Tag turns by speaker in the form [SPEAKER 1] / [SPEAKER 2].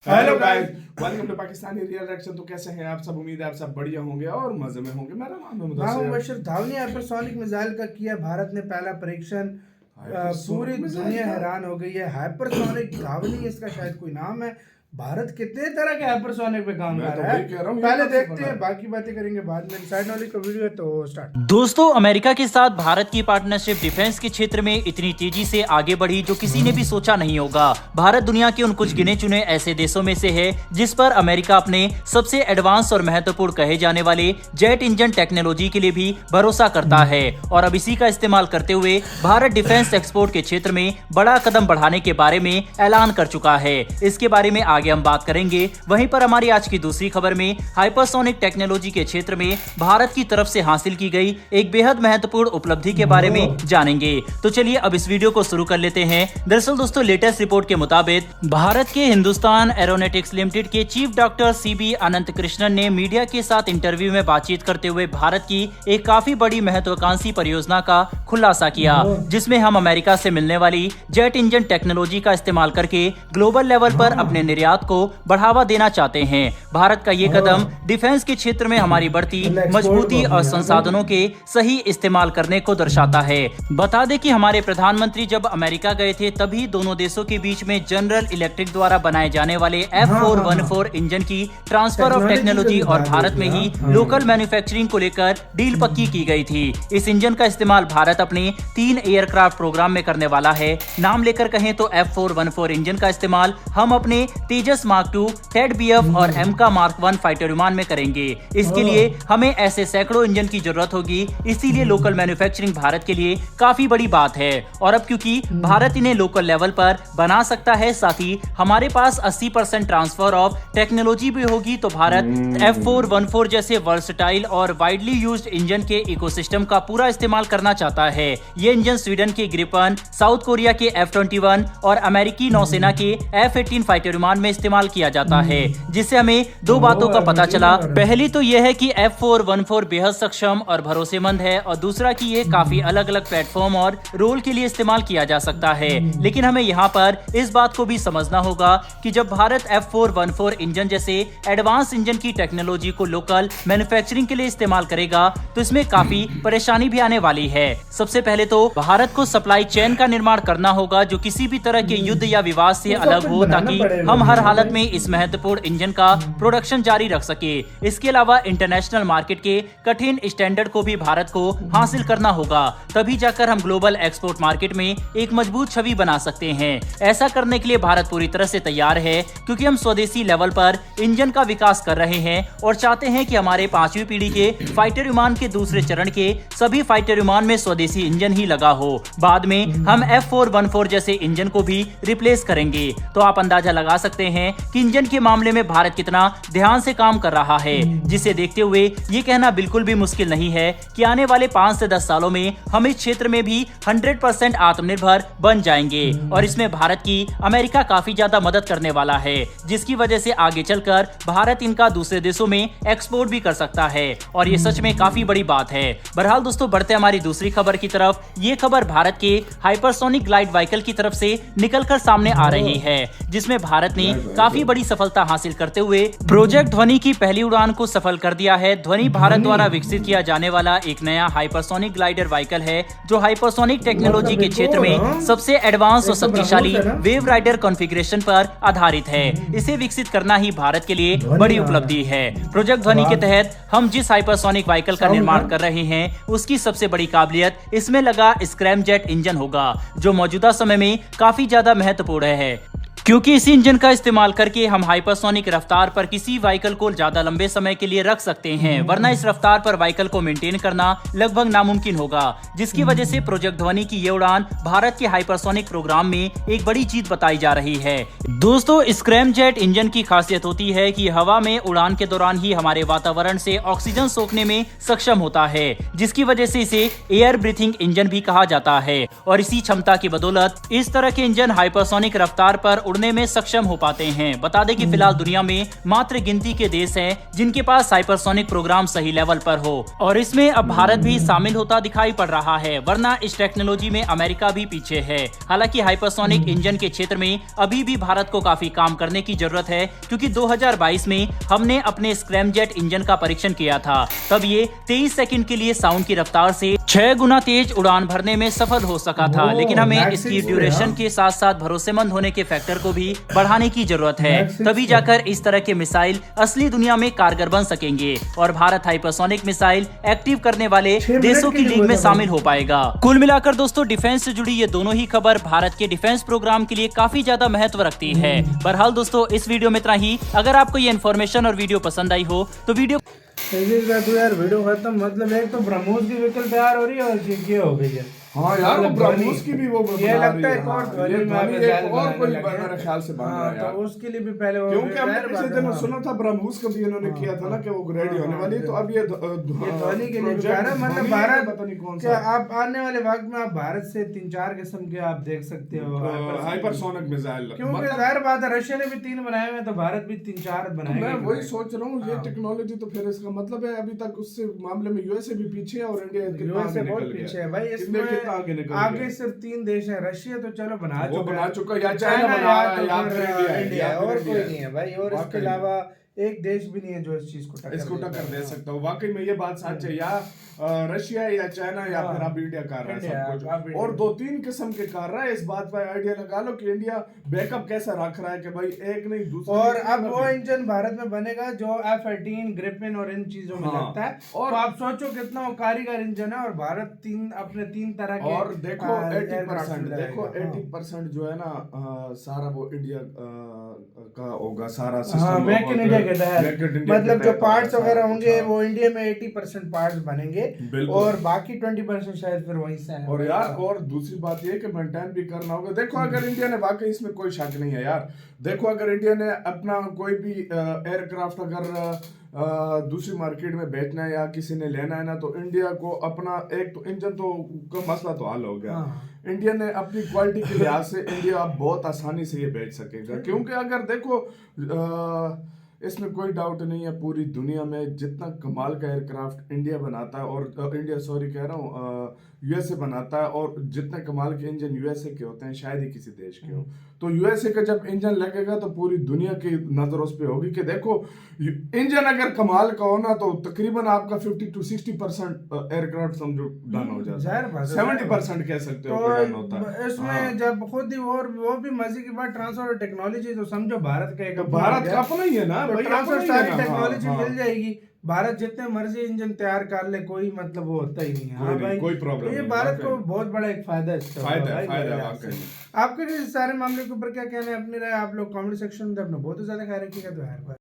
[SPEAKER 1] Hello guys, welcome to Pakistani real reaction. तो कैसे हैं आप सब? उम्मीद है आप सब बढ़िया होंगे और मजे में होंगे। मेरा नाम है
[SPEAKER 2] मुबशर धावनी। हाइपरसोनिक मिसाइल का किया भारत ने पहला परीक्षण। पूरी दुनिया हैरान हो गई है। हाइपरसोनिक धावनी इसका शायद कोई नाम है। भारत कितने तरह के हाइपरसोनिक पे काम कर रहा है, पहले देखते हैं, बाकी बातें करेंगे बाद में। साइड नॉलेज का वीडियो है तो स्टार्ट।
[SPEAKER 3] दोस्तों, अमेरिका के साथ भारत की पार्टनरशिप डिफेंस के क्षेत्र में इतनी तेजी से आगे बढ़ी जो किसी ने भी सोचा नहीं होगा। भारत दुनिया के उन कुछ गिने चुने ऐसे देशों में से है जिस पर अमेरिका अपने सबसे एडवांस और महत्वपूर्ण कहे जाने वाले जेट इंजन टेक्नोलॉजी के लिए भी भरोसा करता है और अब इसी का इस्तेमाल करते हुए भारत डिफेंस एक्सपोर्ट के क्षेत्र में बड़ा कदम बढ़ाने के बारे में ऐलान कर चुका है। इसके बारे में आगे हम बात करेंगे। वहीं पर हमारी आज की दूसरी खबर में हाइपरसोनिक टेक्नोलॉजी के क्षेत्र में भारत की तरफ से हासिल की गई एक बेहद महत्वपूर्ण उपलब्धि के बारे में जानेंगे। तो चलिए अब इस वीडियो को शुरू कर लेते हैं। दरअसल दोस्तों, लेटेस्ट रिपोर्ट के मुताबिक भारत के हिंदुस्तान एरोनॉटिक्स लिमिटेड के चीफ डॉक्टर CB अनंत कृष्णन ने मीडिया के साथ इंटरव्यू में बातचीत करते हुए भारत की एक काफी बड़ी महत्वाकांक्षी परियोजना का खुलासा किया, जिसमें हम अमेरिका से मिलने वाली जेट इंजन टेक्नोलॉजी का इस्तेमाल करके ग्लोबल लेवल पर अपने निर्यात को बढ़ावा देना चाहते हैं। भारत का ये कदम डिफेंस के क्षेत्र में हमारी बढ़ती मजबूती और संसाधनों के सही इस्तेमाल करने को दर्शाता है। बता दें कि हमारे प्रधानमंत्री जब अमेरिका गए थे तभी दोनों देशों के बीच में जनरल इलेक्ट्रिक द्वारा बनाए जाने वाले F414 इंजन की ट्रांसफर ऑफ टेक्नोलॉजी और भारत में ही लोकल मैन्युफैक्चरिंग को लेकर डील पक्की की गई थी। इस इंजन का इस्तेमाल भारत अपने 3 एयरक्राफ्ट प्रोग्राम में करने वाला है। नाम लेकर कहें तो F414 इंजन का इस्तेमाल हम अपने तेजस मार्क 2, टेड BF और एमका मार्क 1 फाइटर विमान में करेंगे। इसके लिए हमें ऐसे सैकड़ों इंजन की जरूरत होगी, इसीलिए लोकल मैन्युफैक्चरिंग भारत के लिए काफी बड़ी बात है। और अब क्योंकि भारत इन्हें लोकल लेवल पर बना सकता है, साथ ही हमारे पास 80% ट्रांसफर ऑफ टेक्नोलॉजी भी होगी, तो भारत F414 जैसे वर्सटाइल और वाइडली यूज्ड इंजन के इकोसिस्टम का पूरा इस्तेमाल करना चाहता है। ये इंजन स्वीडन के ग्रिपन, साउथ कोरिया के F21 और अमेरिकी नौसेना के F18 फाइटर विमान में इस्तेमाल किया जाता है, जिससे हमें 2 बातों का पता चला। पहली तो यह है कि F414 बेहद सक्षम और भरोसेमंद है, और दूसरा कि यह काफी अलग अलग प्लेटफॉर्म और रोल के लिए इस्तेमाल किया जा सकता है। लेकिन हमें यहाँ पर इस बात को भी समझना होगा कि जब भारत F414 इंजन जैसे एडवांस इंजन की टेक्नोलॉजी को लोकल मैन्युफैक्चरिंग के लिए इस्तेमाल करेगा तो इसमें काफी परेशानी भी आने वाली है। सबसे पहले तो भारत को सप्लाई चेन का निर्माण करना होगा जो किसी भी तरह के युद्ध या विवाद से अलग हो, ताकि हम हर हालत में इस महत्वपूर्ण इंजन का प्रोडक्शन जारी रख सके। इसके अलावा इंटरनेशनल मार्केट के कठिन स्टैंडर्ड को भी भारत को हासिल करना होगा, तभी जाकर हम ग्लोबल एक्सपोर्ट मार्केट में एक मजबूत छवि बना सकते हैं। ऐसा करने के लिए भारत पूरी तरह से तैयार है, क्योंकि हम स्वदेशी लेवल पर इंजन का विकास कर रहे हैं और चाहते हैं कि हमारे 5वीं पीढ़ी के फाइटर विमान के दूसरे चरण के सभी फाइटर विमान में स्वदेशी इंजन ही लगा हो। बाद में हम F414 जैसे इंजन को भी रिप्लेस करेंगे। तो आप अंदाजा लगा सकते हैं कि इंजन के मामले में भारत कितना ध्यान से काम कर रहा है, जिसे देखते हुए ये कहना बिल्कुल भी मुश्किल नहीं है कि आने वाले 5 से 10 सालों में हम इस क्षेत्र में भी 100% आत्मनिर्भर बन जाएंगे। और इसमें भारत की अमेरिका काफी ज्यादा मदद करने वाला है, जिसकी वजह से आगे चलकर भारत इनका दूसरे देशों में एक्सपोर्ट भी कर सकता है, और ये सच में काफी बड़ी बात है। बहरहाल दोस्तों, बढ़ते हमारी दूसरी खबर की तरफ। ये खबर भारत के हाइपरसोनिक ग्लाइड व्हीकल की तरफ से निकलकर सामने आ रही है, जिसमें भारत ने काफी बड़ी सफलता हासिल करते हुए प्रोजेक्ट ध्वनि की पहली उड़ान को सफल कर दिया है। ध्वनि भारत द्वारा विकसित किया जाने वाला एक नया हाइपरसोनिक ग्लाइडर व्हीकल है, जो हाइपरसोनिक टेक्नोलॉजी के क्षेत्र में सबसे एडवांस और शक्तिशाली वेव राइडर कॉन्फ़िगरेशन पर आधारित है। इसे विकसित करना ही भारत के लिए बड़ी उपलब्धि है। प्रोजेक्ट ध्वनि के तहत हम जिस हाइपरसोनिक व्हीकल का निर्माण कर रहे हैं, उसकी सबसे बड़ी काबिलियत इसमें लगा स्क्रैमजेट इंजन होगा, जो मौजूदा समय में काफी ज्यादा महत्वपूर्ण है, क्योंकि इसी इंजन का इस्तेमाल करके हम हाइपरसोनिक रफ्तार पर किसी व्हीकल को ज्यादा लंबे समय के लिए रख सकते हैं, वरना इस रफ्तार पर व्हीकल को मेंटेन करना लगभग नामुमकिन होगा। जिसकी वजह से प्रोजेक्ट ध्वनि की ये उड़ान भारत के हाइपरसोनिक प्रोग्राम में एक बड़ी जीत बताई जा रही है। दोस्तों, स्क्रैमजेट इंजन की खासियत होती है कि हवा में उड़ान के दौरान ही हमारे वातावरण से ऑक्सीजन सोखने में सक्षम होता है, जिसकी वजह से इसे एयर ब्रीथिंग इंजन भी कहा जाता है। और इसी क्षमता की बदौलत इस तरह के इंजन हाइपरसोनिक रफ्तार पर उड़ने में सक्षम हो पाते हैं। बता दें कि फिलहाल दुनिया में मात्र गिनती के देश हैं जिनके पास हाइपरसोनिक प्रोग्राम सही लेवल पर हो, और इसमें अब भारत भी शामिल होता दिखाई पड़ रहा है, वरना इस टेक्नोलॉजी में अमेरिका भी पीछे है। हालांकि हाइपरसोनिक इंजन के क्षेत्र में अभी भी भारत को काफी काम करने की जरूरत है, क्योंकि 2022 में हमने अपने स्क्रैमजेट इंजन का परीक्षण किया था। तब ये 23 सेकंड के लिए साउंड की रफ्तार से 6 गुना तेज उड़ान भरने में सफल हो सका था। लेकिन हमें इसकी ड्यूरेशन के साथ साथ भरोसेमंद होने के फैक्टर को भी बढ़ाने की जरूरत है, तभी जाकर इस तरह के मिसाइल असली दुनिया में कारगर बन सकेंगे और भारत हाइपरसोनिक मिसाइल एक्टिव करने वाले देशों की लीग में शामिल हो पाएगा। कुल मिलाकर दोस्तों, डिफेंस से जुड़ी ये दोनों ही खबर भारत के डिफेंस प्रोग्राम के लिए काफी ज्यादा महत्व रखती है। बहरहाल दोस्तों, इस वीडियो में इतना ही। अगर आपको ये इन्फॉर्मेशन और वीडियो पसंद आई हो तो वीडियो
[SPEAKER 2] तो यार वीडियो खत्म, मतलब एक तो ब्रह्मोस की व्हीकल तैयार हो रही है और ये हो गई है।
[SPEAKER 1] हाँ यार, वो ब्रह्मोस की भी वो
[SPEAKER 2] ये लगता है और
[SPEAKER 1] कोई मेरे ख्याल से बन रहा है यार,
[SPEAKER 2] तो उसके लिए भी पहले
[SPEAKER 1] क्योंकि हमने पिछले दिनों सुना था ब्रह्मोस का भी इन्होंने किया था ना कि वो रेडी होने वाली है। तो अब ये
[SPEAKER 2] धोनी के लिए कह रहा है, मतलब भारत पता नहीं कौन सा आप आने वाले वक्त में आप भारत से 3-4 किस्म के आप देख सकते हो
[SPEAKER 1] हाइपरसोनिक मिसाइल।
[SPEAKER 2] क्योंकि जाहिर बात है रशिया ने भी 3 बनाए हुए, तो भारत भी 3-4 बनाएगा।
[SPEAKER 1] मैं वही सोच रहा हूँ, ये टेक्नोलॉजी तो फिर इसका मतलब है अभी तक उससे मामले में यूएसए भी पीछे है और इंडिया
[SPEAKER 2] यूएसए बहुत पीछे है भाई। इसमें आगे सिर्फ 3 देश हैं, रशिया तो चलो बना चुका
[SPEAKER 1] या चाइना बना
[SPEAKER 2] इंडिया, और कोई नहीं है भाई। और इसके अलावा एक देश भी नहीं है जो इस चीज को
[SPEAKER 1] टक्कर दे सकता हो। वाकई में ये बात सच है, या रशिया या चाइना या फिर अब इंडिया कर रहा है सब कुछ, और 2-3 किस्म के कर रहा है। इस बात पर आइडिया लगा लो कि इंडिया बैकअप कैसा रख रहा है कि भाई एक नहीं दूसरा।
[SPEAKER 2] और अब वो इंजन भारत में बनेगा जो F-18 ग्रिपेन और इन चीजों में लगता है, और आप सोचो कितना वो कारीगर इंजन है। और भारत अपने 3 तरह के,
[SPEAKER 1] और देखो 80% जो है ना सारा वो इंडिया का होगा, सारा सिस्टम
[SPEAKER 2] मेक इन इंडिया कहता है, मतलब जो पार्ट्स वगैरह होंगे वो इंडिया में 80% पार्ट्स बनेंगे और बाकी 20% शायद फिर वहीं से है।
[SPEAKER 1] और यार और दूसरी बात ये कि मेंटेन भी करना होगा। देखो अगर इंडिया ने, वाकई इसमें कोई शक नहीं है यार, देखो अगर इंडिया ने अपना कोई भी एयरक्राफ्ट अगर दूसरी मार्केट में बेचना है या किसी ने लेना है ना, तो इंडिया को अपना एक तो इंजन तो का मसला तो हल हो गया। इंडिया ने अपनी क्वालिटी के लिहाज से इंडिया अब बहुत आसानी से ये बेच सकेगा, क्योंकि अगर देखो इसमें कोई डाउट नहीं है, पूरी दुनिया में जितना कमाल का एयरक्राफ्ट इंडिया बनाता है, और इंडिया सॉरी कह रहा हूँ यूएसए बनाता है, और जितने कमाल के इंजन यूएसए के होते हैं शायद ही किसी देश के हो। तो यूएसए का जब इंजन लगेगा तो पूरी दुनिया की नजर उस पे होगी कि देखो इंजन अगर कमाल का हो ना, तो तकरीबन आपका 50-60% एयरक्राफ्ट समझो डन हो जाता है, 70% कह सकते हो डन होता है
[SPEAKER 2] इसमें। जब खुद ही वो भी मजे की बात, ट्रांसफर टेक्नोलॉजी तो समझो भारत का एक
[SPEAKER 1] भारत का अपना ही है ना,
[SPEAKER 2] ट्रांसफर सारी टेक्नोलॉजी मिल जाएगी। भारत जितने मर्जी इंजन तैयार कर ले, कोई मतलब वो होता ही नहीं है। हाँ भाई,
[SPEAKER 1] कोई प्रॉब्लम
[SPEAKER 2] तो ये भारत को बहुत बड़ा एक फायदा है। आपके सारे मामले के ऊपर क्या कहना है, अपनी राय आप लोग कमेंट सेक्शन में अपना बहुत ज्यादा ख्याल रखिएगा। तो